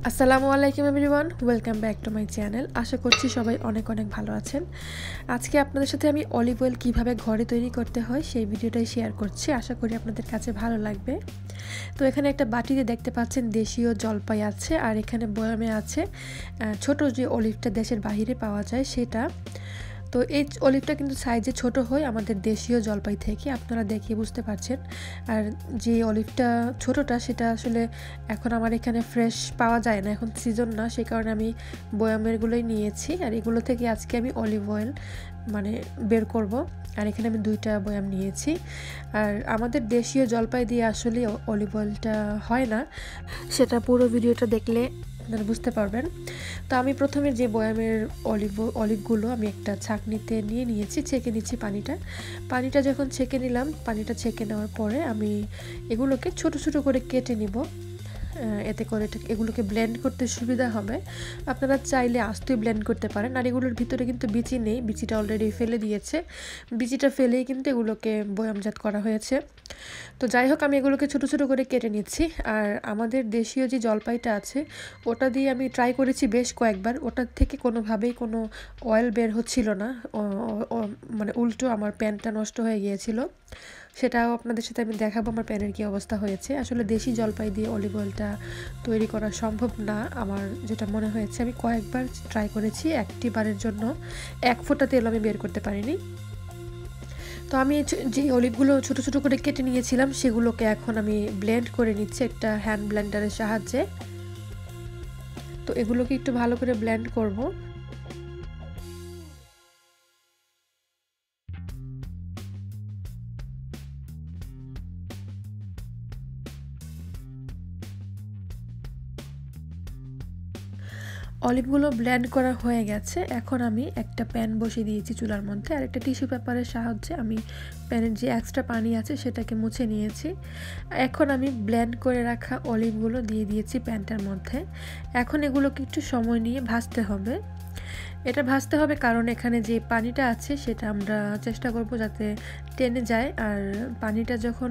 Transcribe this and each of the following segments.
আসসালামু আলাইকুম everyone, welcome back to my channel. আশা করছি সবাই অনেক ভালো আছেন। আজকে আপনাদের সাথে আমি অলিভ অয়েল কীভাবে ঘরে তৈরি করতে হয় সেই ভিডিওটাই শেয়ার করছি। আশা করি আপনাদের কাছে ভালো লাগবে। তো এখানে একটা বাটিতে দেখতে পাচ্ছেন দেশীয় জলপাই আছে, আর এখানে বয়ামে আছে ছোট যে অলিভটা দেশের বাইরে পাওয়া যায় সেটা। তো এই অলিভটা কিন্তু সাইজে ছোট হয় আমাদের দেশীয় জলপাই থেকে, আপনারা দেখে বুঝতে পারছেন। আর যে অলিভটা ছোটটা সেটা আসলে এখন আমার এখানে ফ্রেশ পাওয়া যায় না, এখন সিজন না, সেই কারণে আমি বয়ামেরগুলোই নিয়েছি। আর এগুলো থেকে আজকে আমি অলিভ অয়েল বের করব। আর এখানে আমি 2টা বয়াম নিয়েছি। আর আমাদের দেশীয় জলপাই দিয়ে আসলে অলিভ অয়েলটা হয় না, সেটা পুরো ভিডিওটা দেখলে আপনারা বুঝতে পারবেন। তো আমি প্রথমে যে বয়ামের অলিভগুলো আমি একটা ছাঁকনিতে নিয়েছি, ছেঁকে নিচ্ছি পানিটা যখন ছেঁকে নিলাম, পানিটা ছেঁকে নেওয়ার পরে আমি এগুলোকে ছোট ছোট করে কেটে নিব। এতে করে এগুলোকে ব্লেন্ড করতে সুবিধা হবে। আপনারা চাইলে আস্তেই ব্লেন্ড করতে পারেন। আর এগুলোর ভিতরে কিন্তু বিচি নেই, বিচিটা অলরেডি ফেলে দিয়েছে, বিচিটা ফেলেই কিন্তু এগুলোকে বয়ামজাত করা হয়েছে। তো যাই হোক, আমি এগুলোকে ছোট ছোট করে কেটে নিচ্ছি। আর আমাদের দেশীয় যে জলপাইটা আছে ওটা দিয়ে আমি ট্রাই করেছি বেশ কয়েকবার, ওটার থেকে কোনোভাবেই কোনো অয়েল বের হচ্ছিল না, মানে উল্টো আমার প্যানটা নষ্ট হয়ে গিয়েছিল। সেটাও আপনাদের সাথে আমি দেখাবো আমার প্যানের কী অবস্থা হয়েছে। আসলে দেশি জলপাই দিয়ে অলিভ অয়েলটা তৈরি করা সম্ভব না আমার যেটা মনে হয়েছে। আমি কয়েকবার ট্রাই করেছি, একটি বারের জন্য 1 ফোঁটা তেল আমি বের করতে পারিনি। তো আমি যে অলিভগুলো ছোট ছোট করে কেটে নিয়েছিলাম সেগুলোকে এখন আমি ব্লেন্ড করে নিচ্ছি একটা হ্যান্ড ব্লেন্ডারের সাহায্যে। তো এগুলোকে একটু ভালো করে ব্লেন্ড করব। অলিভগুলো ব্লেন্ড করা হয়ে গেছে। এখন আমি একটা প্যান বসিয়ে দিয়েছি চুলার মধ্যে, আর একটা টিস্যু পেপারের সাহায্যে আমি প্যানের যে এক্সট্রা পানি আছে সেটাকে মুছে নিয়েছি। এখন আমি ব্লেন্ড করে রাখা অলিভগুলো দিয়ে দিয়েছি প্যানটার মধ্যে। এখন এগুলোকে একটু সময় নিয়ে ভাজতে হবে। এটা ভাজতে হবে কারণ এখানে যে পানিটা আছে সেটা আমরা চেষ্টা করব যাতে টেনে যায়। আর পানিটা যখন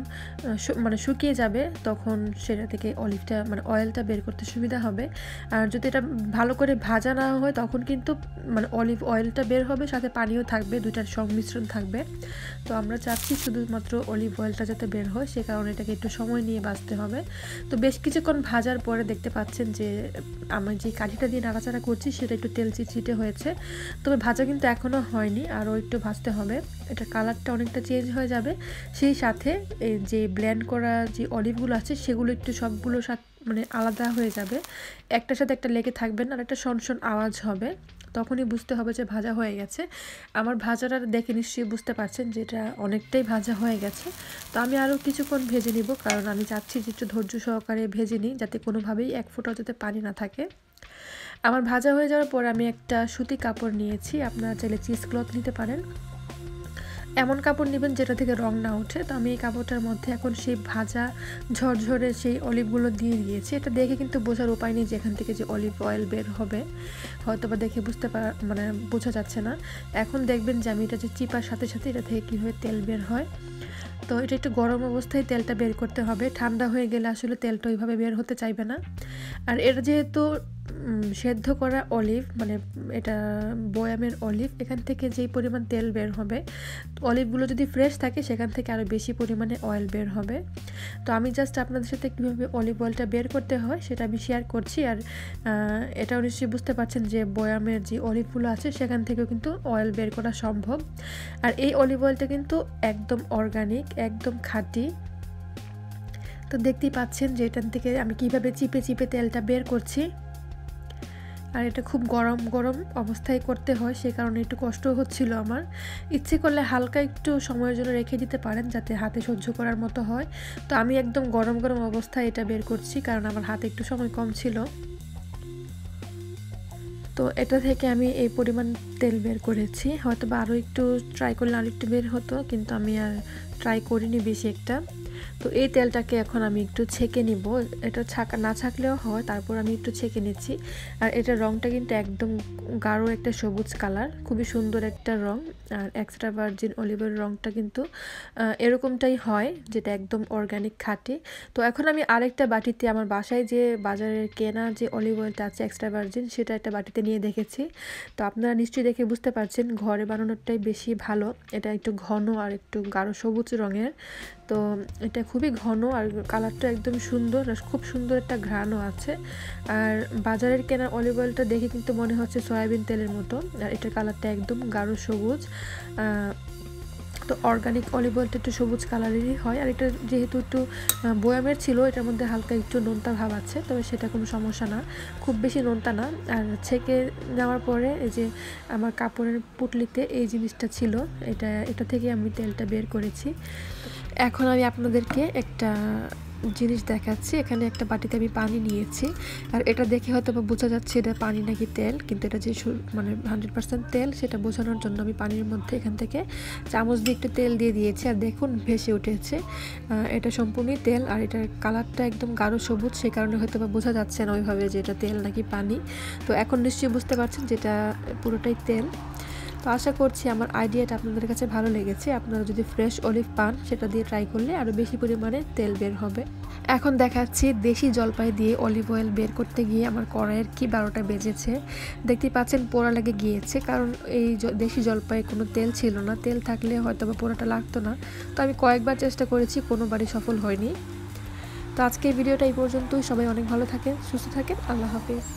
শুকিয়ে যাবে তখন সেটা থেকে অয়েলটা বের করতে সুবিধা হবে। আর যদি এটা ভালো করে ভাজা না হয় তখন কিন্তু অলিভ অয়েলটা বের হবে, সাথে পানিও থাকবে, দুটার সংমিশ্রণ থাকবে। তো আমরা চাচ্ছি শুধুমাত্র অলিভ অয়েলটা যাতে বের হয়, সে কারণে এটাকে একটু সময় নিয়ে ভাজতে হবে। তো বেশ কিছুক্ষণ ভাজার পরে দেখতে পাচ্ছেন যে আমি যে কাঠিটা দিয়ে নাড়াচাড়া করছি সেটা একটু তেল চিটচিটে হয়েছে। তবে ভাজা কিন্তু এখনও হয়নি, আরও একটু ভাজতে হবে। এটার কালারটা অনেকটা চেঞ্জ হয়ে যাবে। সেই সাথে এই যে ব্লেন্ড করা যে অলিভগুলো আছে সেগুলো একটু সবগুলো আলাদা হয়ে যাবে, একটার সাথে একটা লেগে থাকবে না, আর একটা শনশন আওয়াজ হবে। তখনই বুঝতে হবে যে ভাজা হয়ে গেছে। আমার ভাজাটা দেখে নিশ্চয়ই বুঝতে পারছেন যে এটা অনেকটাই ভাজা হয়ে গেছে। তো আমি আরও কিছুক্ষণ ভেজে নিব, কারণ আমি চাচ্ছি যে একটু ধৈর্য সহকারে ভেজে নিই, যাতে কোনোভাবেই 1 ফোঁটাও যাতে পানি না থাকে। আমার ভাজা হয়ে যাওয়ার পর আমি একটা সুতি কাপড় নিয়েছি, আপনারা চাইলে চিজ ক্লথ নিতে পারেন। এমন কাপড় নেবেন যেটা থেকে রং না ওঠে। তো আমি এই কাপড়টার মধ্যে এখন সেই ভাজা ঝরঝরে সেই অলিভগুলো দিয়ে দিয়েছি। এটা দেখে কিন্তু বোঝার উপায় নেই যে এখান থেকে যে অলিভ অয়েল বের হবে, হয়তো বা দেখে বোঝা যাচ্ছে না। এখন দেখবেন যে আমি এটা যে চিপার সাথে সাথে এটা থেকে কীভাবে তেল বের হয়। তো এটা একটু গরম অবস্থায় তেলটা বের করতে হবে, ঠান্ডা হয়ে গেলে আসলে তেলটা ওইভাবে বের হতে চাইবে না। আর এটা যেহেতু সেদ্ধ করা অলিভ, এটা বয়ামের অলিভ, এখান থেকে যেই পরিমাণ তেল বের হবে, অলিভগুলো যদি ফ্রেশ থাকে সেখান থেকে আরও বেশি পরিমাণে অয়েল বের হবে। তো আমি জাস্ট আপনাদের সাথে কীভাবে অলিভ অয়েলটা বের করতে হয় সেটা আমি শেয়ার করছি। আর এটাও নিশ্চয়ই বুঝতে পারছেন যে বয়ামের যে অলিভগুলো আছে সেখান থেকেও কিন্তু অয়েল বের করা সম্ভব। আর এই অলিভ অয়েলটা কিন্তু একদম অর্গানিক, একদম খাঁটি। তো দেখতেই পাচ্ছেন যে এখান থেকে আমি কিভাবে চিপে চিপে তেলটা বের করছি। আর এটা খুব গরম গরম অবস্থায় করতে হয়, সে কারণে একটু কষ্ট হচ্ছিল আমার। ইচ্ছে করলে হালকা একটু সময়ের জন্য রেখে দিতে পারেন যাতে হাতে সহ্য করার মতো হয়। তো আমি একদম গরম গরম অবস্থায় এটা বের করছি, কারণ আমার হাতে একটু সময় কম ছিল। তো এটা থেকে আমি এই পরিমাণ তেল বের করেছি, হয়তো বা আরও একটু ট্রাই করলে আরও একটু বের হতো, কিন্তু আমি আর ট্রাই করিনি বেশি একটা। তো এই তেলটাকে এখন আমি একটু ছেঁকে নিব, এটা না ছাকলেও হয়, তারপর আমি একটু ছেঁকে নিচ্ছি। আর এটার রঙটা কিন্তু একদম গাঢ় একটা সবুজ কালার, খুবই সুন্দর একটা রং। আর এক্সট্রা ভার্জিন অলিভ অয়েল রঙটা কিন্তু এরকমটাই হয়, যেটা একদম অর্গানিক খাঁটি। তো এখন আমি আরেকটা বাটিতে আমার বাসায় যে বাজারের কেনা যে অলিভ অয়েলটা আছে এক্সট্রা ভার্জিন, সেটা একটা বাটিতে নিয়ে দেখেছি। তো আপনারা নিশ্চয়ই দেখে বুঝতে পারছেন ঘরে বানানোরটাই বেশি ভালো, এটা একটু ঘন আর একটু গাঢ় সবুজ রঙের। তো এটা খুবই ঘন আর কালারটা একদম সুন্দর, আর খুব সুন্দর একটা ঘ্রাণও আছে। আর বাজারের কেনা অলিভ অয়েলটা দেখে কিন্তু মনে হচ্ছে সয়াবিন তেলের মতো, আর এটার কালারটা একদম গাঢ় সবুজ। তো অর্গানিক অলিভ অয়েলটা একটু সবুজ কালারেরই হয়। আর এটা যেহেতু একটু বয়ামের ছিল, এটার মধ্যে হালকা একটু নোনতা ভাব আছে, তবে সেটা কোনো সমস্যা না, খুব বেশি নোনতা না। আর ছেঁকে নেওয়ার পরে এই যে আমার কাপড়ের পুটলিতে এই জিনিসটা ছিল, এটা থেকে আমি তেলটা বের করেছি। এখন আমি আপনাদেরকে একটা জিনিস দেখাচ্ছি। এখানে একটা বাটিতে আমি পানি নিয়েছি, আর এটা দেখে হয়তো বোঝা যাচ্ছে এটা পানি নাকি তেল, কিন্তু এটা যে মানে 100% তেল সেটা বোঝানোর জন্য আমি পানির মধ্যে এখান থেকে চামচ দিয়ে একটু তেল দিয়ে দিয়েছি। আর দেখুন ভেসে উঠেছে, এটা সম্পূর্ণই তেল। আর এটার কালারটা একদম গাঢ় সবুজ, সে কারণে হয়তো বোঝা যাচ্ছে না ওইভাবে যে এটা তেল নাকি পানি। তো এখন নিশ্চয়ই বুঝতে পারছেন যে এটা পুরোটাই তেল। তো আশা করছি আমার আইডিয়াটা আপনাদের কাছে ভালো লেগেছে। আপনারা যদি ফ্রেশ অলিভ পান, সেটা দিয়ে ট্রাই করলে আরও বেশি পরিমাণে তেল বের হবে। এখন দেখাচ্ছি দেশি জলপাই দিয়ে অলিভ অয়েল বের করতে গিয়ে আমার কড়াইয়ের কি 12টা বেজেছে। দেখতেই পাচ্ছেন পোড়া লেগে গিয়েছে, কারণ এই দেশি জলপাই কোনো তেল ছিল না, তেল থাকলে হয়তো বা পোড়াটা লাগতো না। তো আমি কয়েকবার চেষ্টা করেছি, কোনোবারই সফল হয়নি। তো আজকের ভিডিওটা এই পর্যন্তই। সবাই অনেক ভালো থাকেন, সুস্থ থাকেন, আল্লাহ হাফেজ।